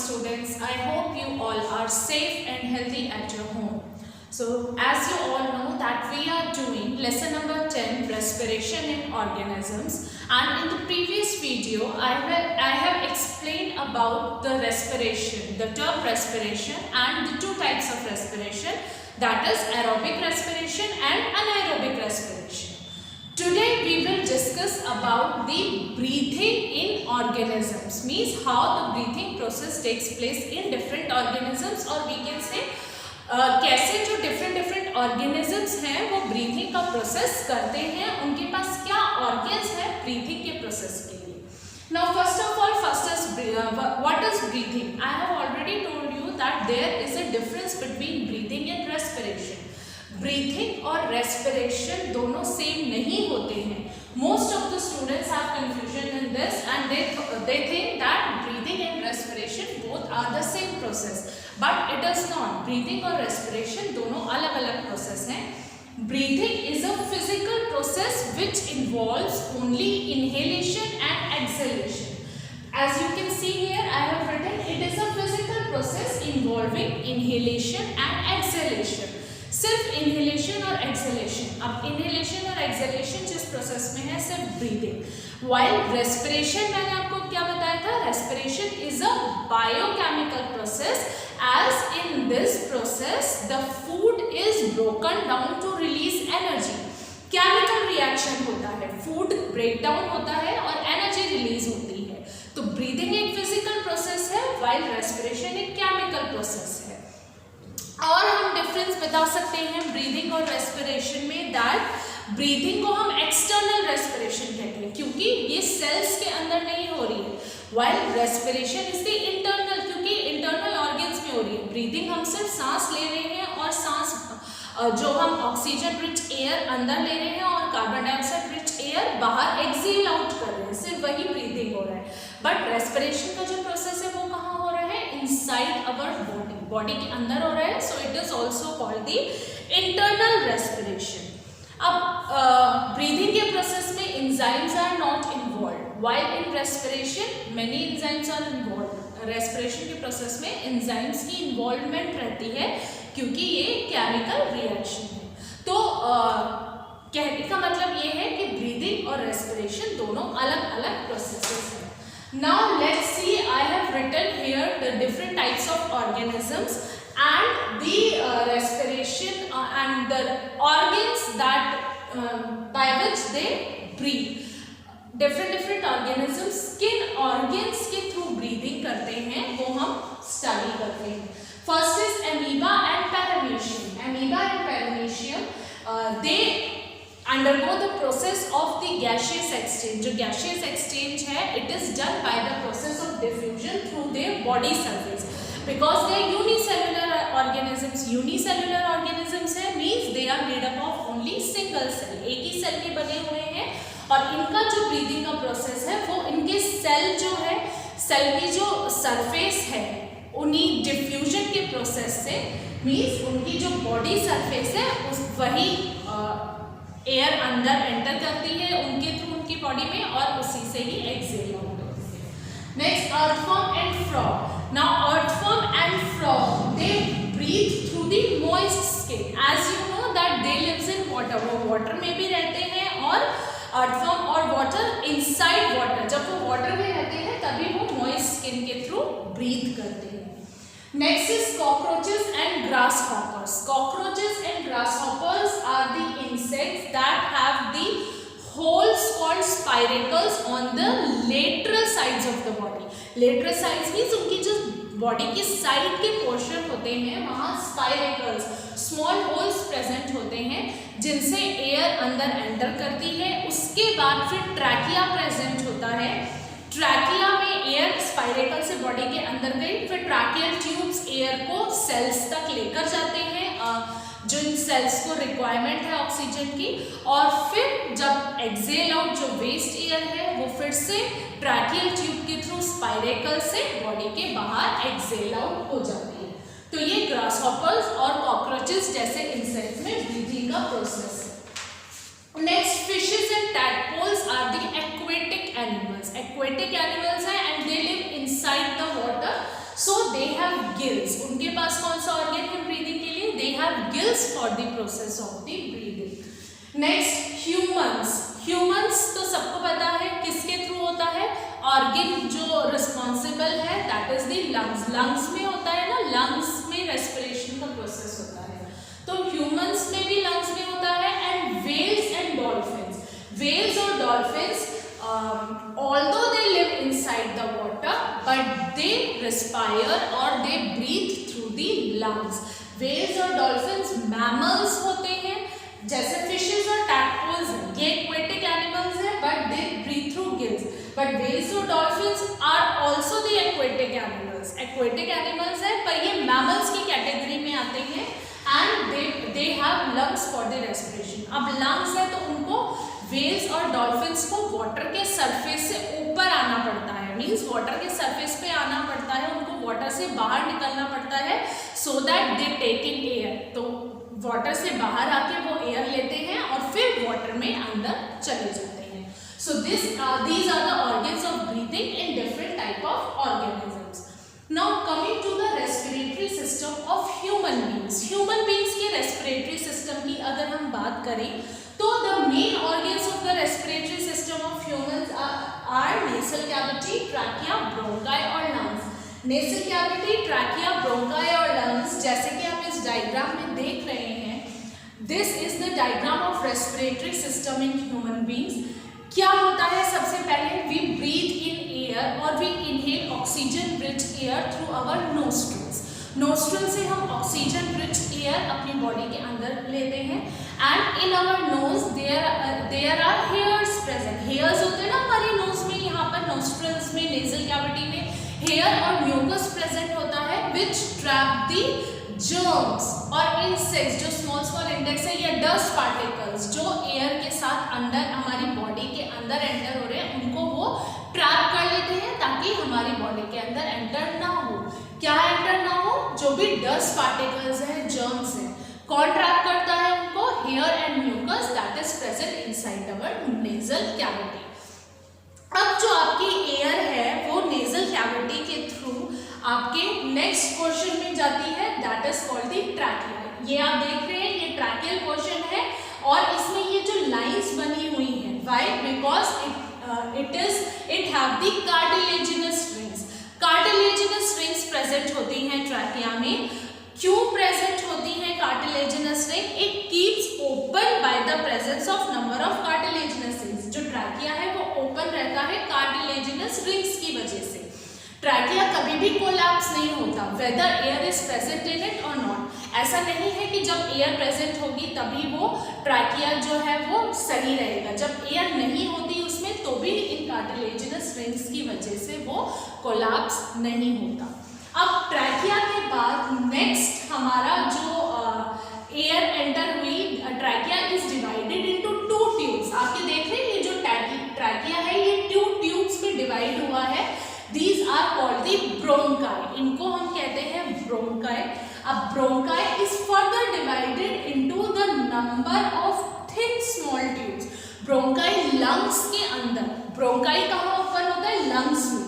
students. I hope you all are safe and healthy at your home. So as you all know that we are doing lesson number 10, respiration in organisms, and in the previous video I have explained about the respiration, the term respiration and the two types of respiration, that is aerobic respiration and anaerobic respiration. Today we will discuss about the breathing in organisms, means how the breathing process takes place in different organisms, or we can say कैसे जो different organisms हैं वो breathing का process करते हैं, उनके पास क्या organs हैं ब्रीथिंग के प्रोसेस के लिए. Now first of all, what is breathing? I have already told you that there is a difference between breathing and respiration. Breathing और रेस्पिरेशन दोनों सेम नहीं होते हैं. Most of the students have confusion in this and they think that breathing and respiration both are the same process, but it is not. breathing और respiration दोनों अलग अलग process हैं. breathing is a physical process which involves only inhalation and exhalation. As you can see here, I have written it is a physical process involving inhalation and exhalation. सिर्फ inhalation और exhalation. अब inhalation और exhalation जिस process में है सिर्फ breathing, while respiration मैंने आपको क्या बताया था, respiration is a biochemical process. As in this process the food is broken down to release energy. Chemical reaction होता है, फूड ब्रेक डाउन होता है और एनर्जी रिलीज होती है. तो ब्रीदिंग एक फिजिकल प्रोसेस है वाइल रेस्पिरेशन एक केमिकल प्रोसेस है. और हम डिफरेंस बता सकते हैं ब्रीदिंग और रेस्पिरेशन में, दैट ब्रीदिंग को हम एक्सटर्नल रेस्पिरेशन कहते हैं क्योंकि ये सेल्स के अंदर नहीं हो रही है, while respiration is the internal, क्योंकि इंटरनल ऑर्गन्स में हो रही है. ब्रीदिंग हम सिर्फ सांस ले रहे हैं और सांस जो हम ऑक्सीजन रिच एयर अंदर ले रहे हैं और कार्बन डाइऑक्साइड रिच एयर बाहर एक्सेल आउट कर रहे हैं, सिर्फ वही ब्रीदिंग हो रहा है. बट रेस्पिरेशन का जो प्रोसेस है वो कहाँ हो रहा है, इनसाइड अवर बॉडी, बॉडी के अंदर हो रहा है. So it is also called the internal respiration. अब ब्रीदिंग के प्रोसेस में enzymes are not involve, while in respiration many enzymes are involve. Respiration के प्रोसेस में एंजाइम्स की इन्वॉल्वमेंट रहती है क्योंकि ये केमिकल रिएक्शन है. तो कहने का मतलब ये है कि ब्रीदिंग और रेस्पिरेशन दोनों अलग अलग प्रोसेसेस हैं. Now let's see, I have written here the different types of organisms and the respiration and the organs that by which they breathe. different organisms किन organs के through breathing करते हैं वो हम study करते हैं. First is amoeba and paramecium. Amoeba and paramecium they undergo the process of the gaseous exchange. जो gaseous exchange है it is done by the process of diffusion through their body surface because they are unicellular organisms. Unicellular organisms है means they are made up of only single cell, एक ही cell के बने हुए हैं और इनका जो ब्रीदिंग का प्रोसेस है वो इनके सेल जो है, सेल की जो सरफेस है उन्हीं डिफ्यूजन के प्रोसेस से, मीन्स उनकी जो बॉडी सरफेस है उस वही एयर अंदर एंटर करती है उनके थ्रू उनकी बॉडी में और उसी से ही एक्सेल आउट होती है. Next, earthworm and frog. Now earthworm and frog they breathe through the moist skin. As you know that they lives in water, वो वाटर में भी रहते हैं और अर्थवर्म और वाटर इनसाइड वाटर, जब वो वाटर में रहते हैं तभी वो मॉइस्ट स्किन के थ्रू ब्रीथ करते हैं. Next is cockroaches and grasshoppers. Cockroaches and grasshoppers are the insects that have the holes called spiracles on the lateral sides of the body. Lateral sides means उनकी जो body की side के portion होते हैं वहाँ spiracles, small holes present होते हैं जिनसे एयर अंदर एंटर करती है. उसके बाद फिर ट्रैकिया प्रेजेंट होता है. ट्रैकिया में एयर स्पाइरेकल से बॉडी के अंदर गई, फिर ट्रैकियल ट्यूब्स एयर को सेल्स तक लेकर जाते हैं जिन सेल्स को रिक्वायरमेंट है ऑक्सीजन की, और फिर जब एक्सेल आउट जो वेस्ट एयर है वो फिर से ट्रैकियल ट्यूब के थ्रू स्पाइरेकल से बॉडी के बाहर एक्सेल आउट हो जाती है. तो ये ग्रासहॉपर्स और कॉकरोचेस जैसे इंसेक्ट्स में ब्रीथिंग का प्रोसेस है. Next, fishes and tadpoles are the aquatic animals. Aquatic animals हैं and they live inside the water. So they have gills, उनके पास कौन सा ऑर्गन है ब्रीदिंग के लिए? They have gills for the process of the breathing. Next humans, humans तो सबको पता है किसके थ्रू होता है? ऑर्गन जो रिस्पॉन्सिबल है that is the lungs, lungs में होता है ना, लंग्स में रेस्पिरेशन का प्रोसेस होता है, तो ह्यूमंस में भी लंग्स में होता है। And whales and dolphins, whales और dolphins although they live inside the water but they respire or they breathe through the lungs. Whales और dolphins mammals होते हैं, जैसे fishes और tadpoles हैं, ये aquatic animals हैं but they breathe through gills. But whales और dolphins are also the aquatic animals. Aquatic animals हैं पर ये mammals की कैटेगरी में आते हैं and they have lungs for the respiration. अब lungs है तो उनको व्हेल्स और डॉल्फिन्स को वाटर के सरफेस से ऊपर आना पड़ता है, मींस वाटर के सरफेस पे आना पड़ता है, उनको वाटर से बाहर निकलना पड़ता है so that they take in air. तो वाटर से बाहर आके वो एयर लेते हैं और फिर वाटर में अंदर चले जाते हैं। So these are the organs of breathing in different type of organisms. Now coming to the respiratory system of human beings. Human beings के रेस्पिरेटरी सिस्टम की अगर हम बात करें तो the main organs of the respiratory system of humans are nasal cavity, trachea, bronchi और lungs. Nasal cavity, trachea, bronchi और lungs, जैसे कि आप इस डायग्राम में देख रहे हैं, this is the diagram of respiratory system in human beings. क्या होता है? सबसे पहले we breathe in air और we inhale oxygen rich air through our nostrils. Nostril से हम ऑक्सीजन रिच एयर अपनी बॉडी के अंदर लेते हैं and in our nose there are hairs present. Hairs होते हैं ना हमारी नोज में, यहाँ पर नोस्ट्रल्स में, नेजल कैविटी में हेयर और म्यूकस प्रेजेंट होता है विच ट्रैप द जर्म्स और इंसेक्ट्स, जो स्मॉल इंसेक्ट्स है या डस्ट पार्टिकल्स जो एयर के साथ अंदर हमारी बॉडी के अंदर एंटर हो रहे हैं, उनको वो ट्रैप कर लेते हैं ताकि हमारी बॉडी के अंदर एंटर ना हो। क्या एंटर ना हो? जो भी डस्ट पार्टिकल्स हैं, जर्म्स हैं, कौन ट्रैप करता है उनको? Hair and mucus that is present inside our nasal cavity. अब जो आपकी एयर है वो नेजल कैविटी के थ्रू आपके नेक्स्ट पोर्शन में जाती है that is called the trachea. ये आप देख रहे हैं, ये ट्रैकियल पोर्शन है और इसमें ये जो लाइंस बनी हुई हैं, why? Because it have the cartilaginous rings. Cartilaginous rings present होती हैं ट्रैकिया में। क्यों प्रेजेंट होती हैं cartilaginous ring? It keeps open by the presence of number of cartilaginous rings. जो ट्रैकिया है वो ओपन रहता है कार्टिलेजिनस रिंग्स की वजह से। ट्रैकिया कभी भी कोलैप्स नहीं होता whether air is present in it or not. ऐसा नहीं है कि जब एयर प्रेजेंट होगी तभी वो ट्रैकिया जो है वो सही रहेगा, जब एयर नहीं होती उसमें तो भी इन कार्टिलेजिनस रिंग्स की वजह से वो कोलैप्स नहीं होता। अब ट्रैकिया के बाद नेक्स्ट हमारा जो एयर एंटर हुई, trachea is divided into two tubes. आपके देख रहे हैं ये जो ट्रैकिया है ये टू ट्यूब्स में डिवाइड हुआ है। These are called the bronchi. इनको हम कहते हैं bronchi. अब bronchi is further divided into the number of thin small tubes. Bronchi lungs के अंदर, bronchi कहाँ ओपन होता है? lungs में।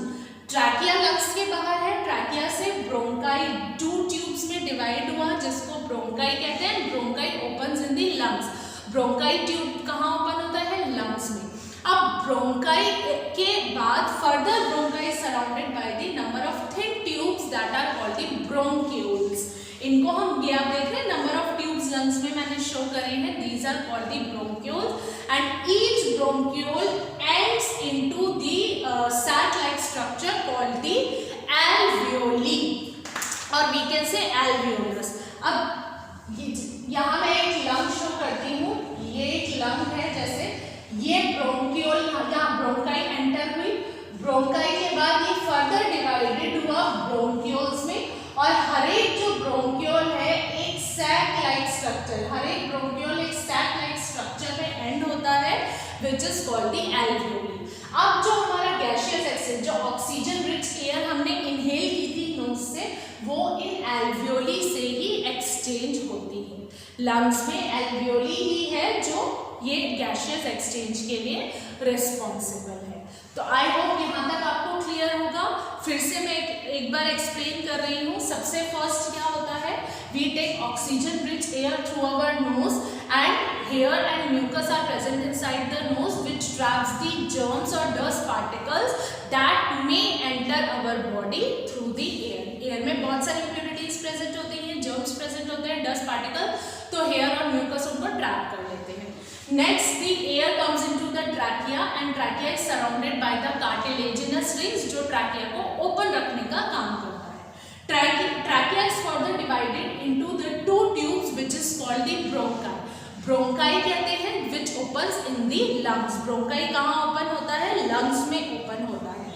ट्रैकिया लंग्स के बाहर है, ट्रैकिया से ब्रोंकाई टू ट्यूब्स में डिवाइड हुआ जिसको ब्रोंकाई कहते हैं। Bronchi opens in the lungs. Bronchi tube कहाँ ओपन होता है? लंग्स में। अब ब्रोंकाई के बाद further bronchi surrounded by the number of thin tubes that are called the bronchioles. इनको हम ये आप देख रहे हैं नंबर ऑफ ट्यूब्स लंग्स में मैंने शो करे हैं, these are called the bronchioles and each bronchiole ends into the sac like structure called the alveoli or we can say alveolus. अब यहाँ मैं एक लंग शो करती हूँ, ये एक लंग है, जैसे ये ब्रोंक्यूल, यहाँ ब्रोंकाई एंटर हुई, ब्रोंकाई के बाद ये फर्दर डिवाइडेड हुआ ब्रोंक्यूल्स में और हर एक जो ब्रोंक्यूल है एक सैक लाइक स्ट्रक्चर, हर एक ब्रोंक्यूल एक सैक लाइक स्ट्रक्चर में एंड होता है which is called the alveoli. अब जो हमारा गैसियस एक्सचेंज, जो ऑक्सीजन रिच एयर हमने इनहेल की थी नोज से, वो इन एल्वियोली से ही एक्सचेंज होती है। लंग्स में एल्वियोली ही है जो ये गैसियस एक्सचेंज के लिए रिस्पॉन्सिबल है। तो आई होप यहाँ तक आपको क्लियर होगा। फिर से मैं एक एक बार एक्सप्लेन कर रही हूँ। सबसे फर्स्ट क्या होता है, we take oxygen rich air through our nose and hair and mucus are present inside the nose which traps the germs or dust particles that may enter our body through the air. Air में बहुत सारी impurities present होती हैं, germs present होते हैं, dust particle, तो hair और mucus उनको ट्रैप कर लेते हैं। Next, the air comes into the trachea and trachea is surrounded by the cartilaginous rings जो trachea को open रखने का काम करता है। Trachea is further divided into the two tubes which is called the bronchi. Bronchi कहते हैं which opens in the lungs. Bronchi कहाँ open होता है? Lungs में open होता है।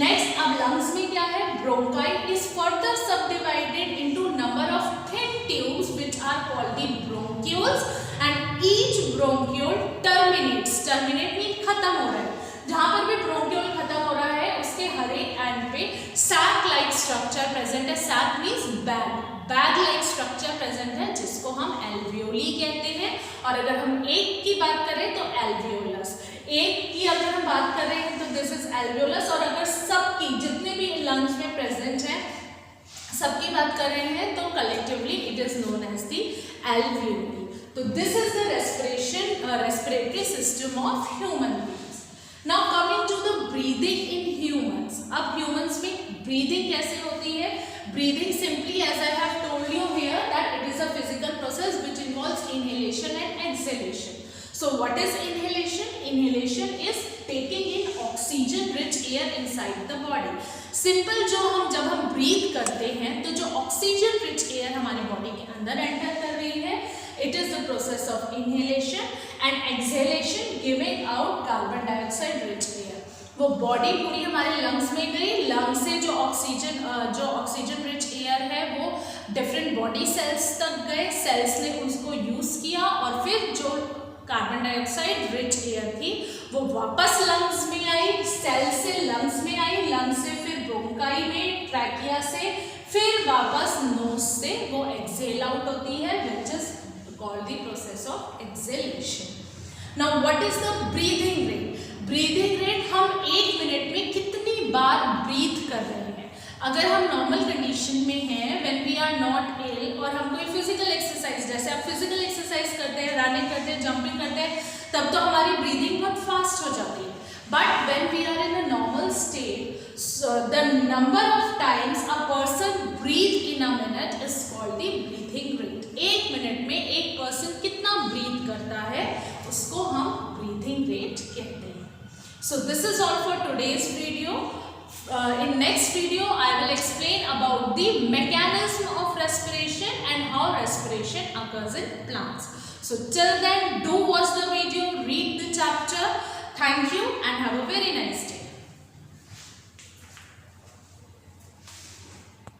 Next, अब lungs में क्या है? Bronchi is further subdivided into number of thin tubes which are called the bronchioles and each bronchiole terminates mean खत्म हो रहा है, जहां पर भी bronchiole खत्म हो रहा है उसके हर एक एंड पे sac like structure present है। sac means bag like structure present है जिसको हम alveoli कहते हैं। और अगर हम एक की बात करें तो alveolus, एक की अगर हम बात कर रहे हैं तो दिस इज alveolus। और अगर सबकी जितने भी लंग्स में प्रेजेंट हैं सबकी बात कर रहे हैं तो collectively it is known as the alveoli। तो this is the respiratory system of human beings. Now coming to the breathing in humans. अब ह्यूमंस में ब्रीदिंग कैसे होती है? Breathing simply as I have told you here that it is a physical process which involves inhalation and exhalation. So what is inhalation? Inhalation is taking in oxygen rich air inside the body. Simple जो हम जब हम breathe करते हैं तो जो oxygen rich air हमारे body के अंदर enter कर रही है, it is the process of inhalation and exhalation giving out carbon dioxide rich air. वो body पूरी हमारे lungs में गई, lungs से जो oxygen rich air है वो different body cells तक गए, cells ने उसको use किया और फिर जो कार्बन डाइऑक्साइड रिच एयर थी वो वापस लंग्स में आई, सेल से लंग्स में आई, लंग्स से फिर ब्रोंकाई में, ट्रैकिया से, फिर वापस नोज से वो एक्सहेल आउट होती है which is called the process of exhalation. Now what is the breathing rate? Breathing rate हम 1 मिनट में कितनी बार ब्रीथ कर रहे हैं। अगर हम नॉर्मल कंडीशन में हैं, when we are not ill और हम कोई फिजिकल एक्सरसाइज, जैसे आप फिजिकल एक्सरसाइज करते हैं, रनिंग करते हैं, जंपिंग करते हैं, तब तो हमारी ब्रीदिंग बहुत फास्ट हो जाती है। But when we are in a normal state, the number of times a person breathe in a minute is called the breathing rate. 1 minute में एक पर्सन कितना ब्रीथ करता है उसको हम ब्रीथिंग रेट कहते हैं। So this is all for today's video. In next video I will explain about the mechanism of respiration and how respiration occurs in plants. So till then do watch the video, read the chapter. Thank you and have a